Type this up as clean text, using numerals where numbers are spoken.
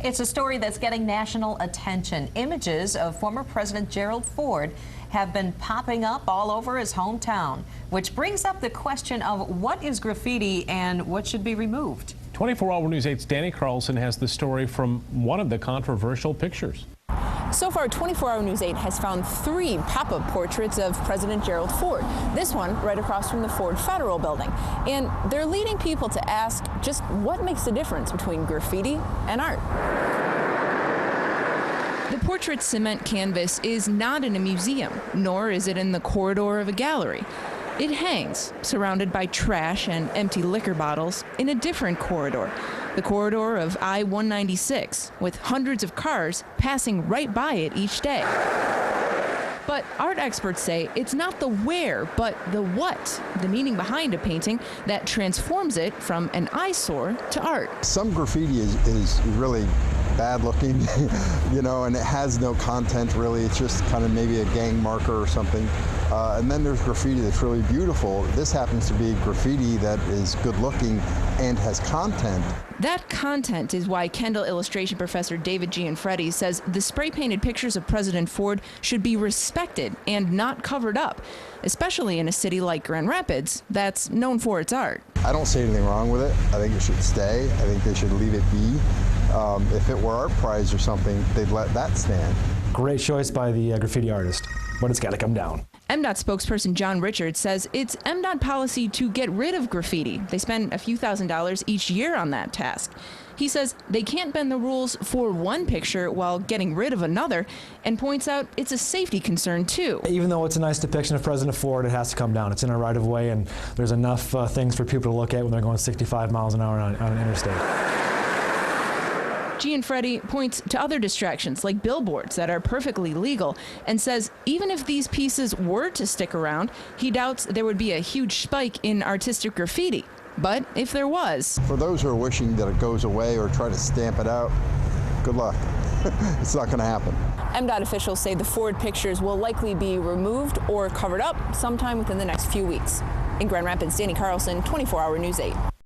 It's a story that's getting national attention. Images of former President Gerald Ford have been popping up all over his hometown, which brings up the question of what is graffiti and what should be removed. 24-Hour News 8's Danny Carlson has the story from one of the controversial pictures. So far, 24-Hour News 8 has found 3 pop-up portraits of President Gerald Ford. This one right across from the Ford Federal Building. And they're leading people to ask just what makes the difference between graffiti and art. The portrait cement canvas is not in a museum, nor is it in the corridor of a gallery. It hangs, surrounded by trash and empty liquor bottles, in a different corridor, the corridor of I-196, with hundreds of cars passing right by it each day. But art experts say it's not the where, but the what, the meaning behind a painting that transforms it from an eyesore to art. Some graffiti is really bad looking, you know, and it has no content really. It's just kind of maybe a gang marker or something. And then there's graffiti that's really beautiful. This happens to be graffiti that is good looking and has content. That content is why Kendall illustration professor David Gianfreddi says the spray-painted pictures of President Ford should be respected and not covered up, especially in a city like Grand Rapids that's known for its art. I don't see anything wrong with it. I think it should stay. I think they should leave it be. If it were art prize or something, they'd let that stand. Great choice by the graffiti artist, but it's got to come down. MDOT spokesperson John Richards says it's MDOT policy to get rid of graffiti. They spend a few $1,000s each year on that task. He says they can't bend the rules for one picture while getting rid of another, and points out it's a safety concern too. Even though it's a nice depiction of President Ford, it has to come down. It's in a right-of-way, and there's enough things for people to look at when they're going 65 miles an hour on an interstate. Gianfreddi points to other distractions like billboards that are perfectly legal and says even if these pieces were to stick around, he doubts there would be a huge spike in artistic graffiti. But if there was. For those who are wishing that it goes away or try to stamp it out, good luck. It's not going to happen. MDOT officials say the Ford pictures will likely be removed or covered up sometime within the next few weeks. In Grand Rapids, Danny Carlson, 24-Hour News 8.